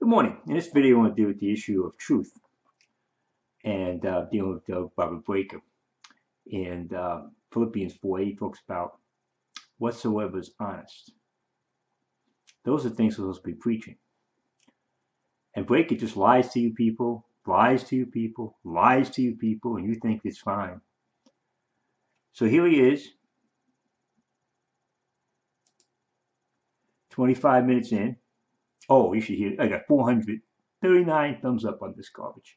Good morning. In this video, I want to deal with the issue of truth and dealing with Robert Breaker. In Philippians 4, he talks about whatsoever is honest. Those are things we're supposed to be preaching. And Breaker just lies to you people, lies to you people, lies to you people, and you think it's fine. So here he is, 25 minutes in. Oh, you should hear, I got 439 thumbs up on this garbage.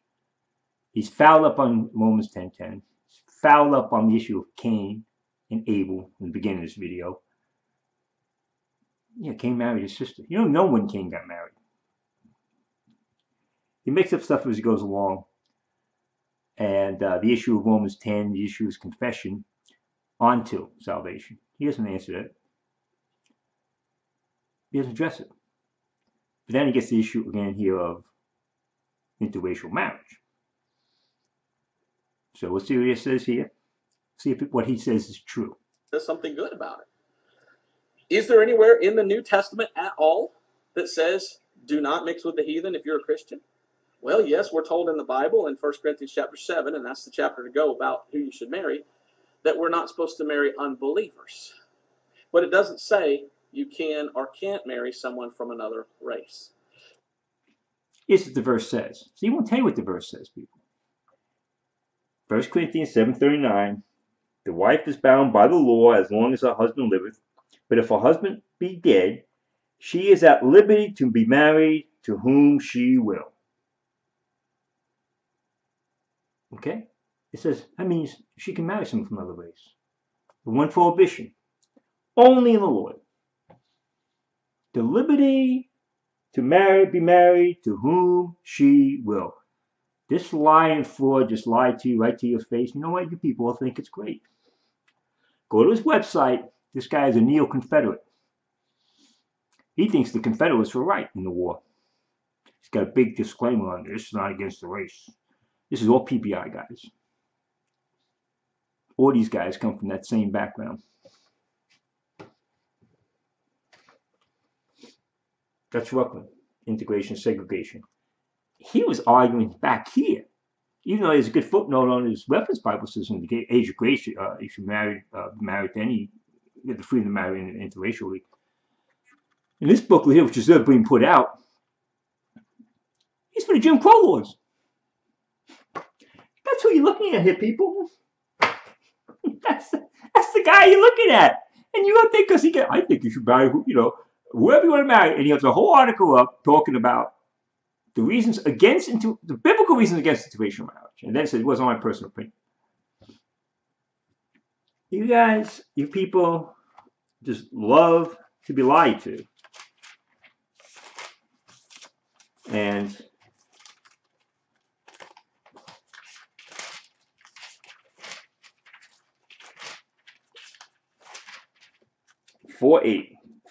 He's fouled up on Romans 10:10. He's fouled up on the issue of Cain and Abel in the beginning of this video. Yeah, Cain married his sister. You don't know when Cain got married. He makes up stuff as he goes along. And the issue of Romans 10, the issue is confession onto salvation. He doesn't answer that. He doesn't address it. But then he gets the issue again here of interracial marriage. So we'll see what he says here. See if what he says is true. There's something good about it. Is there anywhere in the New Testament at all that says, do not mix with the heathen if you're a Christian? Well, yes, we're told in the Bible in 1 Corinthians chapter 7, and that's the chapter to go about who you should marry, that we're not supposed to marry unbelievers. But it doesn't say you can or can't marry someone from another race. Here's what the verse says. So he won't tell you what the verse says, people. 1 Corinthians 7:39, the wife is bound by the law as long as her husband liveth. But if her husband be dead, she is at liberty to be married to whom she will. Okay? It says, that means she can marry someone from another race. The one prohibition, only in the Lord. The liberty to be married to whom she will. This lie and fraud just lied to you right to your face. You know what? You people all think it's great. Go to his website. This guy is a Neo-Confederate. He thinks the Confederates were right in the war. He's got a big disclaimer on there. This is not against the race. This is all PPI guys. All these guys come from that same background. That's Ruckman. Integration, segregation. He was arguing back here. Even though there's a good footnote on his reference Bible says in the age of grace, if you're married to any, you have the freedom to marry interracially. In this booklet here, which is never being put out, he's for the Jim Crow laws. That's who you're looking at here, people. That's the guy you're looking at. And you don't think, because I think you should marry, whoever you want to marry. And he has a whole article up talking about the reasons against, the biblical reasons against interracial marriage. And then it said it wasn't my personal opinion. You guys, you people just love to be lied to. And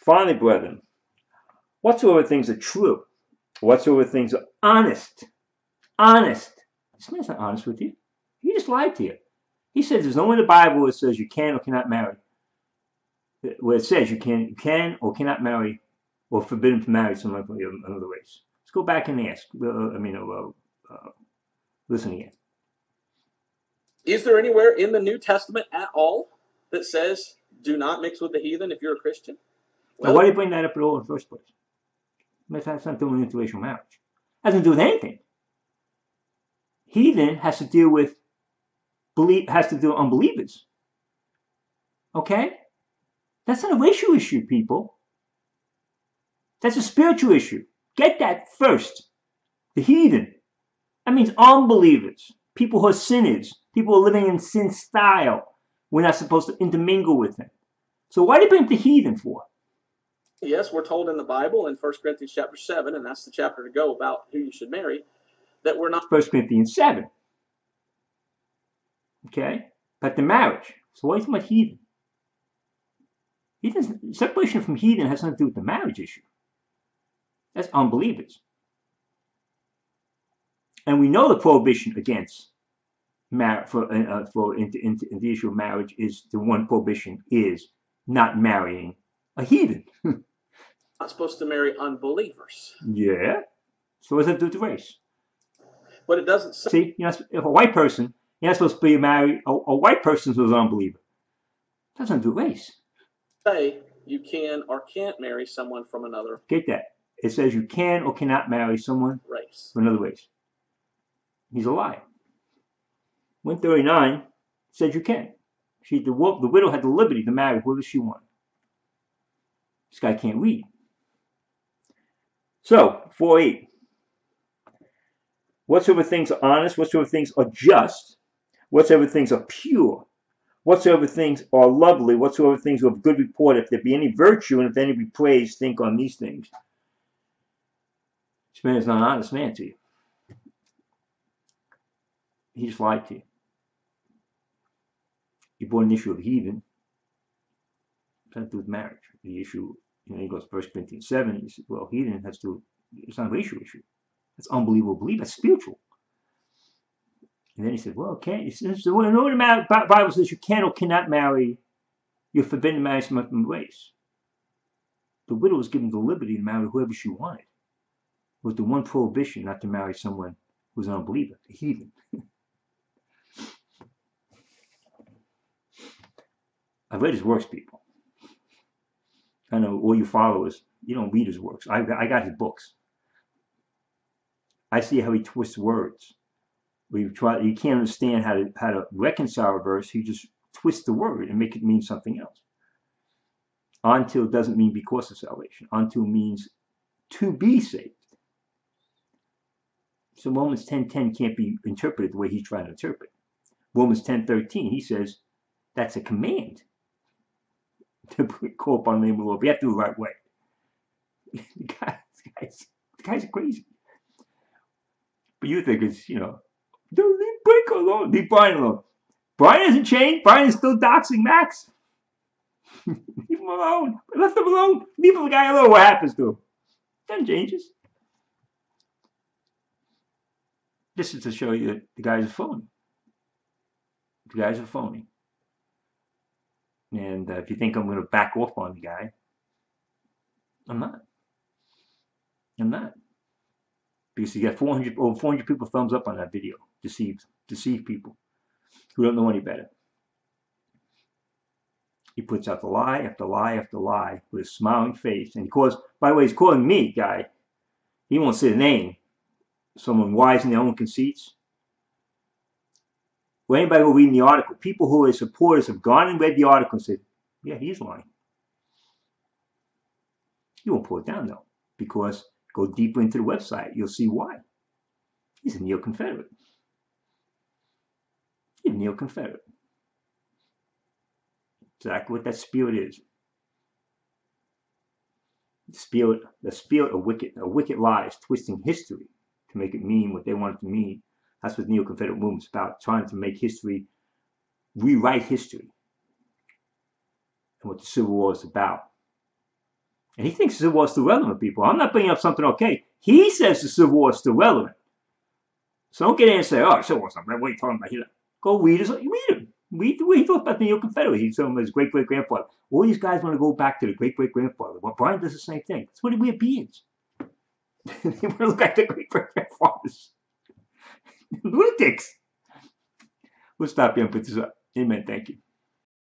finally, brethren, whatsoever things are true, whatsoever things are honest. This man's not honest with you. He just lied to you. He says there's nowhere in the Bible where it says you can or cannot marry. Where it says you can or cannot marry or forbidden to marry someone from another race. Let's go back and ask. Listen again. Is there anywhere in the New Testament at all that says do not mix with the heathen if you're a Christian? Well, why do you bring that up at all in the first place? That's not doing with interracial marriage. It has nothing to do with anything. Heathen has to deal with unbelievers. Okay? That's not a racial issue, people. That's a spiritual issue. Get that first. The heathen. That means unbelievers. People who are sinners. People who are living in sin style. We're not supposed to intermingle with them. So why do you bring up the heathen for? Yes, we're told in the Bible in 1 Corinthians chapter 7, and that's the chapter to go about who you should marry, that we're not... 1 Corinthians 7. Okay? But the marriage. So why are you talking about heathen? Separation from heathen has nothing to do with the marriage issue. That's unbelievers. And we know the prohibition against marriage in the issue of marriage is the one prohibition is not marrying a heathen. Not supposed to marry unbelievers. Yeah. So what does that do to race? But it doesn't say. See, if a white person, you're not supposed to be married, a white person who's an unbeliever. It doesn't do race. Say you can or can't marry someone from another Get that? It says you can or cannot marry someone race. from another race. He's a liar. 139 said you can. The widow had the liberty to marry whoever she wanted. This guy can't read. So, 4:8. Whatsoever things are honest, whatsoever things are just, whatsoever things are pure, whatsoever things are lovely, whatsoever things are of good report, if there be any virtue and if any be praise, think on these things. This man is not an honest man to you. He just lied to you. He brought an issue of heathen. It's nothing to do with marriage. The issue, he goes to 1 Corinthians 7. He said, well, heathen has to, it's not a racial issue. That's unbelievable belief. That's spiritual. And then he said, well, okay. He says, so the Bible says you can or cannot marry, you're forbidden to marry someone from the race. The widow was given the liberty to marry whoever she wanted. With the one prohibition not to marry someone who's an unbeliever, a heathen. I've read his works, people. I know all you followers, you don't read his works. I got his books. I see how he twists words. You can't understand how to reconcile a verse. He just twists the word and make it mean something else. Until doesn't mean because of salvation. Until means to be saved. So Romans 10:10 can't be interpreted the way he's trying to interpret. Romans 10:13, he says that's a command to call upon the name of the Lord. We have to do it the right way. The guy's crazy. But you think it's, don't leave Blake alone. Leave Brian alone. Brian hasn't changed. Brian is still doxing Max. Leave him alone. I left him alone. Leave the guy alone. What happens to him? Nothing changes. This is to show you that the guys are phony. The guys are phony. And if you think I'm going to back off on the guy, I'm not. I'm not. Because you got over 400 people thumbs up on that video. Deceive people who don't know any better. He puts out the lie after lie after lie with a smiling face. And by the way, he's calling me, guy. He won't say the name. Someone wise in their own conceits. Well, anybody who read the article, people who are supporters have gone and read the article and said, yeah, he's lying. You won't pull it down, though, because go deeper into the website. You'll see why. He's a Neo-Confederate. He's a Neo-Confederate. Exactly what that spirit is. The spirit of wicked lies, twisting history to make it mean what they want it to mean. That's what the Neo-Confederate movement's about, trying to make history, rewrite history. And what the Civil War is about. And he thinks the Civil War is still relevant, people. I'm not bringing up something okay. He says the Civil War is still relevant. So don't get in and say, oh, Civil War's not relevant. What are you talking about here? Go read him. Read what he thought about the Neo-Confederate. He told him his great-great-grandfather. All these guys want to go back to the great-great-grandfather. Well, Brian does the same thing. That's what we're beings. They want to look like their great-great-grandfathers. Lunatics. We'll stop here and put this up. Amen. Thank you.